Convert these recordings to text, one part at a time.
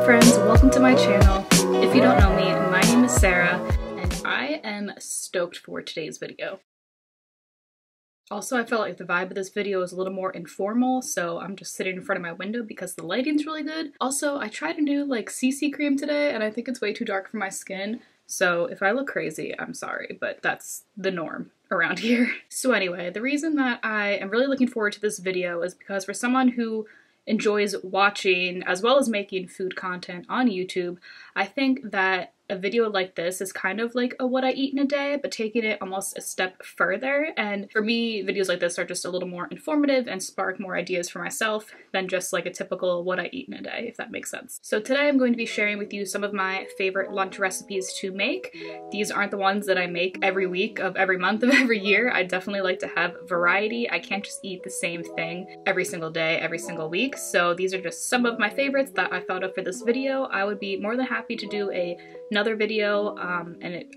friends, welcome to my channel. If you don't know me, my name is Sarah and I am stoked for today's video. Also, I felt like the vibe of this video is a little more informal, so I'm just sitting in front of my window because the lighting's really good. Also, I tried a new CC cream today and I think it's way too dark for my skin, so if I look crazy, I'm sorry, but that's the norm around here. So anyway, the reason that I am really looking forward to this video is because for someone who enjoys watching as well as making food content on YouTube, I think that a video like this is kind of like a what I eat in a day, but taking it almost a step further. And for me, videos like this are just a little more informative and spark more ideas for myself than just like a typical what I eat in a day, if that makes sense. So today I'm going to be sharing with you some of my favorite lunch recipes to make. These aren't the ones that I make every week of every month of every year. I definitely like to have variety. I can't just eat the same thing every single day, every single week. So these are just some of my favorites that I thought of for this video. I would be more than happy to do another video,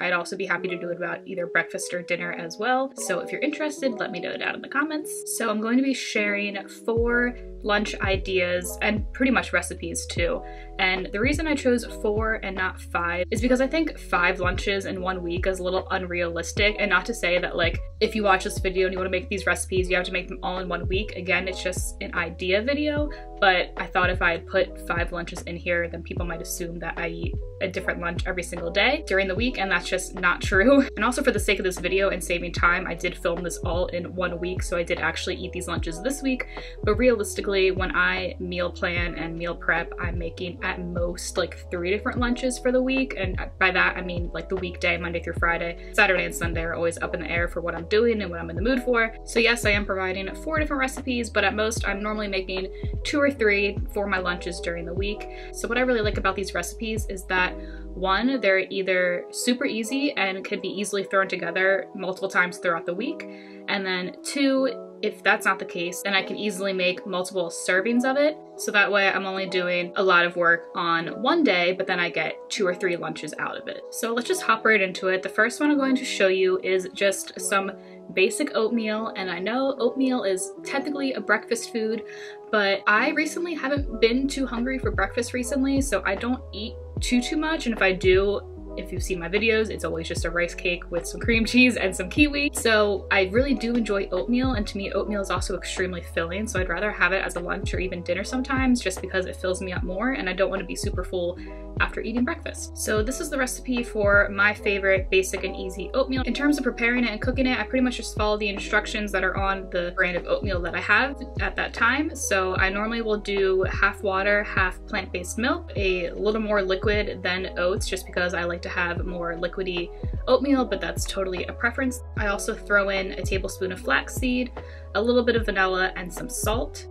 I'd also be happy to do it about either breakfast or dinner as well. So if you're interested, let me know down in the comments. So I'm going to be sharing 4 lunch ideas and pretty much recipes too. And the reason I chose 4 and not 5 is because I think 5 lunches in 1 week is a little unrealistic. And not to say that if you watch this video and you want to make these recipes, you have to make them all in 1 week. Again, it's just an idea video, but I thought if I had put 5 lunches in here, then people might assume that I eat a different lunch every single day during the week, and that's just not true. And also for the sake of this video and saving time, I did film this all in 1 week, so I did actually eat these lunches this week. But realistically, when I meal plan and meal prep, I'm making at most 3 different lunches for the week, and by that I mean the weekday, Monday through Friday. Saturday and Sunday are always up in the air for what I'm doing and what I'm in the mood for. So yes, I am providing 4 different recipes, but at most I'm normally making 2 or 3 for my lunches during the week. So what I really like about these recipes is that 1, they're either super easy and can be easily thrown together multiple times throughout the week, and then 2, if that's not the case, then I can easily make multiple servings of it. So that way I'm only doing a lot of work on 1 day, but then I get 2 or 3 lunches out of it. So let's just hop right into it. The first one I'm going to show you is just some basic oatmeal. And I know oatmeal is technically a breakfast food, but I recently haven't been too hungry for breakfast recently, so I don't eat too much. And if I do, if you've seen my videos, it's always just a rice cake with some cream cheese and some kiwi. So I really do enjoy oatmeal, and to me oatmeal is also extremely filling, so I'd rather have it as a lunch or even dinner sometimes just because it fills me up more and I don't want to be super full after eating breakfast. So this is the recipe for my favorite basic and easy oatmeal. In terms of preparing it and cooking it, I pretty much just follow the instructions that are on the brand of oatmeal that I have at that time. So I normally will do half water, half plant-based milk, a little more liquid than oats just because I like to have more liquidy oatmeal, but that's totally a preference. I also throw in a tablespoon of flaxseed, a little bit of vanilla, and some salt.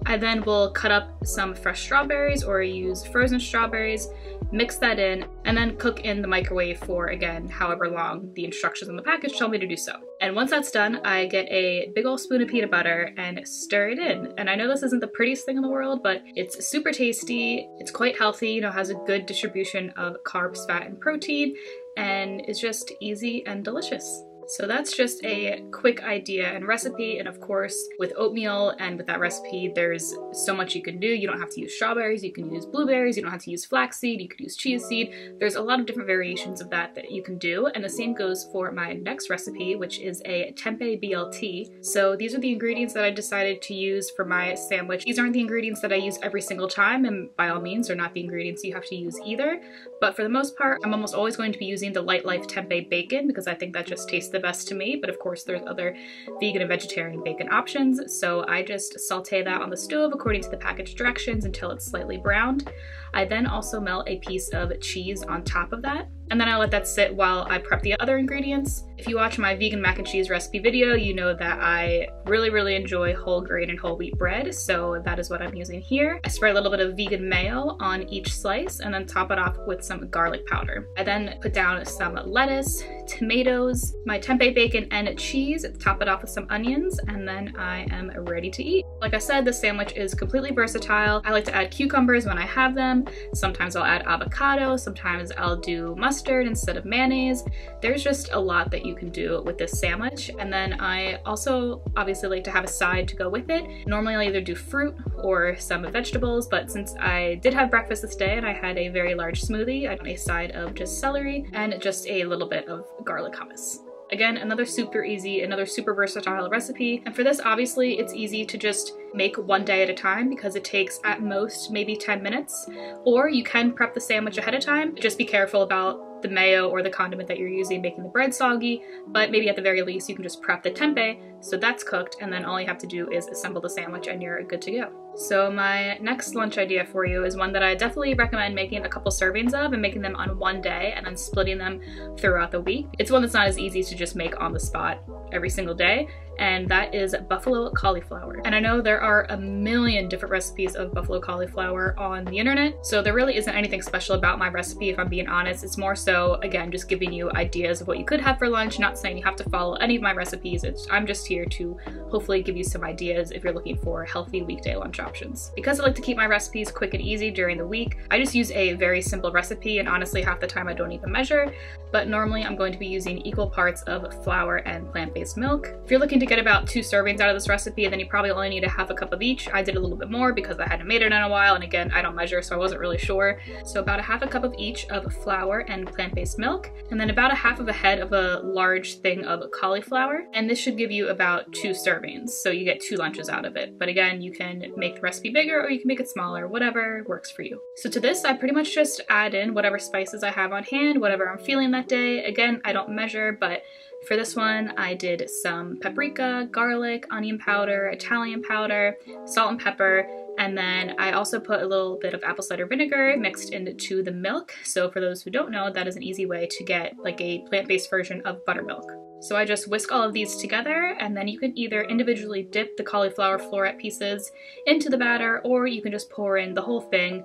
I then will cut up some fresh strawberries or use frozen strawberries, mix that in, and then cook in the microwave for, again, however long the instructions on the package tell me to do so. And once that's done, I get a big old spoon of peanut butter and stir it in. And I know this isn't the prettiest thing in the world, but it's super tasty, it's quite healthy, has a good distribution of carbs, fat, and protein, and it's just easy and delicious. So that's just a quick idea and recipe, and of course with oatmeal and with that recipe there's so much you can do. You don't have to use strawberries, you can use blueberries, you don't have to use flaxseed, you could use chia seed. There's a lot of different variations of that you can do, and the same goes for my next recipe, which is a tempeh BLT. So these are the ingredients that I decided to use for my sandwich. These aren't the ingredients that I use every single time, and by all means they're not the ingredients you have to use either, but for the most part I'm almost always going to be using the Light Life tempeh bacon because I think that just tastes the best to me, but of course there's other vegan and vegetarian bacon options. So I just saute that on the stove according to the package directions until it's slightly browned. I then also melt a piece of cheese on top of that, and then I let that sit while I prep the other ingredients. If you watch my vegan mac and cheese recipe video, you know that I really enjoy whole grain and whole wheat bread, so that is what I'm using here. I spread a little bit of vegan mayo on each slice and then top it off with some garlic powder. I then put down some lettuce, tomatoes, my tempeh bacon, and cheese, top it off with some onions, and then I am ready to eat. Like I said, this sandwich is completely versatile. I like to add cucumbers when I have them. Sometimes I'll add avocado, sometimes I'll do mustard mustard instead of mayonnaise. There's just a lot that you can do with this sandwich. And then I also obviously like to have a side to go with it. Normally I'll either do fruit or some vegetables, but since I did have breakfast this day and I had a very large smoothie, I had a side of just celery and just a little bit of garlic hummus. Again, another super easy, another super versatile recipe. And for this, obviously, it's easy to just make one day at a time because it takes at most maybe 10 minutes. Or you can prep the sandwich ahead of time. Just be careful about the mayo or the condiment that you're using making the bread soggy, but maybe at the very least you can just prep the tempeh so that's cooked, and then all you have to do is assemble the sandwich and you're good to go. So my next lunch idea for you is one that I definitely recommend making a couple servings of and making them on one day and then splitting them throughout the week. It's one that's not as easy to just make on the spot every single day, and that is buffalo cauliflower. And I know there are a million different recipes of buffalo cauliflower on the internet, so there really isn't anything special about my recipe if I'm being honest. It's more so, again, just giving you ideas of what you could have for lunch, not saying you have to follow any of my recipes. I'm just here to hopefully give you some ideas if you're looking for healthy weekday lunch options. Because I like to keep my recipes quick and easy during the week, I just use a very simple recipe, and honestly half the time I don't even measure, but normally I'm going to be using equal parts of flour and plant-based milk. If you're looking to get about 2 servings out of this recipe, then you probably only need a half a cup of each. I did a little bit more because I hadn't made it in a while, and again, I don't measure, so I wasn't really sure. So about a half a cup of each of flour and plant-based milk, and then about a half of a head of a large thing of cauliflower, and this should give you about 2 servings, so you get 2 lunches out of it. But again, you can make the recipe bigger or you can make it smaller, whatever works for you. So to this, I pretty much just add in whatever spices I have on hand, whatever I'm feeling that day. Again, I don't measure, but for this one, I did some paprika, garlic, onion powder, Italian powder, salt and pepper, and then I also put a little bit of apple cider vinegar mixed into the milk. So for those who don't know, that is an easy way to get like a plant-based version of buttermilk. So I just whisk all of these together, and then you can either individually dip the cauliflower floret pieces into the batter, or you can just pour in the whole thing.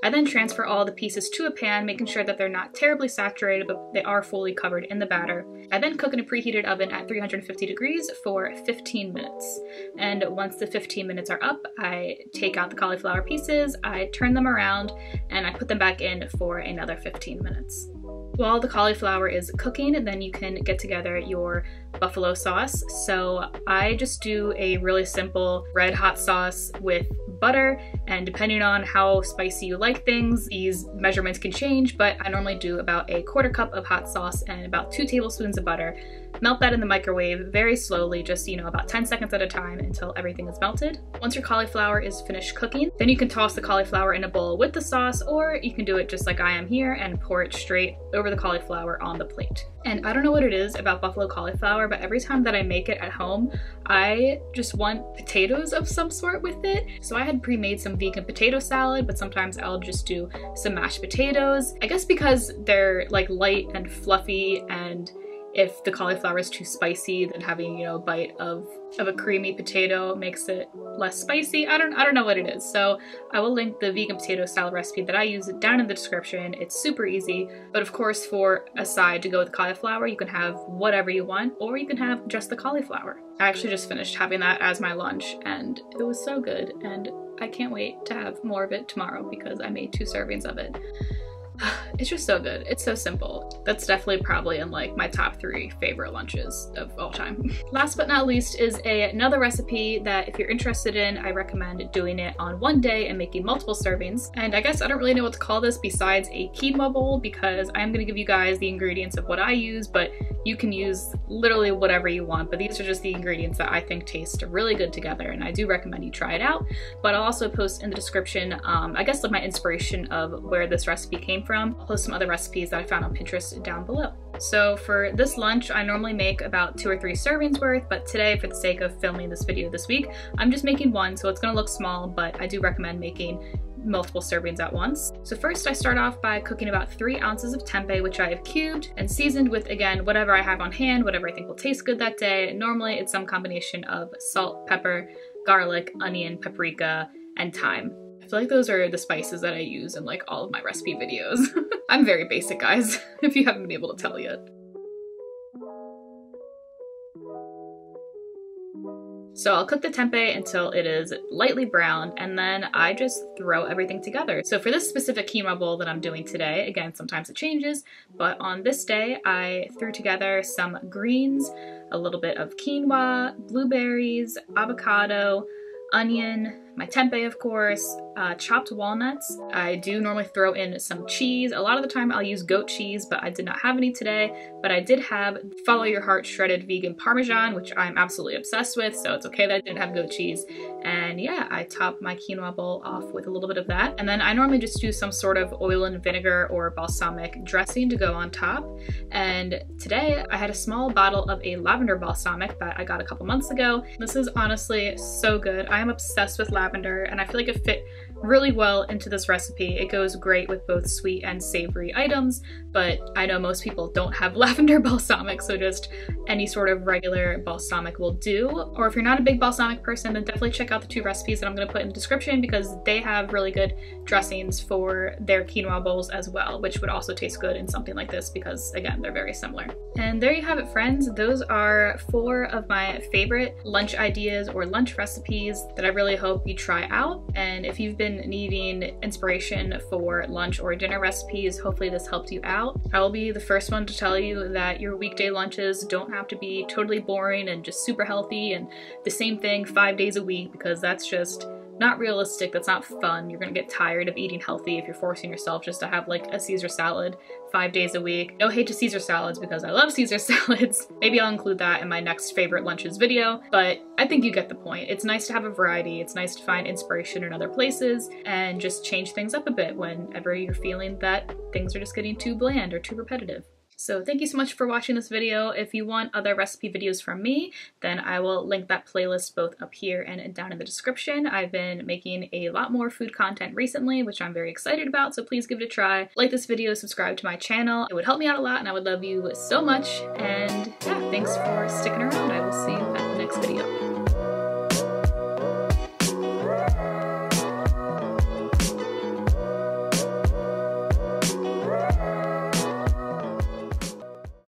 I then transfer all the pieces to a pan, making sure that they're not terribly saturated, but they are fully covered in the batter. I then cook in a preheated oven at 350 degrees for 15 minutes. And once the 15 minutes are up, I take out the cauliflower pieces, I turn them around, and I put them back in for another 15 minutes. While the cauliflower is cooking, then you can get together your buffalo sauce. So I just do a really simple red hot sauce with butter, and depending on how spicy you like things, these measurements can change, but I normally do about a 1/4 cup of hot sauce and about 2 tablespoons of butter. Melt that in the microwave very slowly, just, about 10 seconds at a time until everything is melted. Once your cauliflower is finished cooking, then you can toss the cauliflower in a bowl with the sauce, or you can do it just like I am here and pour it straight over the cauliflower on the plate. And I don't know what it is about buffalo cauliflower, but every time that I make it at home, I just want potatoes of some sort with it. So I had pre-made some vegan potato salad, but sometimes I'll just do some mashed potatoes. I guess because they're like light and fluffy, and if the cauliflower is too spicy, then having, a bite of a creamy potato makes it less spicy. I don't know what it is. So I will link the vegan potato salad recipe that I use down in the description. It's super easy. But of course, for a side to go with cauliflower, you can have whatever you want, or you can have just the cauliflower. I actually just finished having that as my lunch, and it was so good. And I can't wait to have more of it tomorrow because I made 2 servings of it. It's just so good. It's so simple. That's definitely probably in like my top 3 favorite lunches of all time. Last but not least is another recipe that if you're interested in, I recommend doing it on one day and making multiple servings. And I guess I don't really know what to call this besides a quinoa bowl, because I'm gonna give you guys the ingredients of what I use, but you can use literally whatever you want. But these are just the ingredients that I think taste really good together, and I do recommend you try it out. But I'll also post in the description, I guess like my inspiration of where this recipe came from. I'll post some other recipes that I found on Pinterest down below. So for this lunch, I normally make about 2 or 3 servings worth, but today, for the sake of filming this video this week, I'm just making 1, so it's gonna look small, but I do recommend making multiple servings at once. So first I start off by cooking about 3 ounces of tempeh, which I have cubed and seasoned with, again, whatever I have on hand, whatever I think will taste good that day. Normally it's some combination of salt, pepper, garlic, onion, paprika, and thyme. I feel like those are the spices that I use in like all of my recipe videos. I'm very basic, guys, if you haven't been able to tell yet. So I'll cook the tempeh until it is lightly browned, and then I just throw everything together. So for this specific quinoa bowl that I'm doing today, again, sometimes it changes, but on this day I threw together some greens, a little bit of quinoa, blueberries, avocado, onion, my tempeh of course, chopped walnuts. I do normally throw in some cheese. A lot of the time I'll use goat cheese, but I did not have any today. But I did have Follow Your Heart shredded vegan Parmesan, which I'm absolutely obsessed with, so it's okay that I didn't have goat cheese. And yeah, I topped my quinoa bowl off with a little bit of that. And then I normally just do some sort of oil and vinegar or balsamic dressing to go on top. And today I had a small bottle of a lavender balsamic that I got a couple months ago. This is honestly so good. I am obsessed with lavender, and I feel like it fit really well into this recipe. It goes great with both sweet and savory items, but I know most people don't have lavender balsamic, so just any sort of regular balsamic will do. Or if you're not a big balsamic person, then definitely check out the 2 recipes that I'm going to put in the description, because they have really good dressings for their quinoa bowls as well, which would also taste good in something like this because, again, they're very similar. And there you have it, friends. Those are 4 of my favorite lunch ideas or lunch recipes that I really hope you try out. And if you've been needing inspiration for lunch or dinner recipes, hopefully this helped you out. I will be the first one to tell you that your weekday lunches don't have to be totally boring and just super healthy and the same thing 5 days a week, because that's just not realistic. That's not fun. You're gonna get tired of eating healthy if you're forcing yourself just to have like a Caesar salad 5 days a week. No hate to Caesar salads, because I love Caesar salads. Maybe I'll include that in my next favorite lunches video, but I think you get the point. It's nice to have a variety. It's nice to find inspiration in other places and just change things up a bit whenever you're feeling that things are just getting too bland or too repetitive. So thank you so much for watching this video. If you want other recipe videos from me, then I will link that playlist both up here and down in the description. I've been making a lot more food content recently, which I'm very excited about, so please give it a try. Like this video, subscribe to my channel. It would help me out a lot and I would love you so much. And yeah, thanks for sticking around. I will see you at the next video.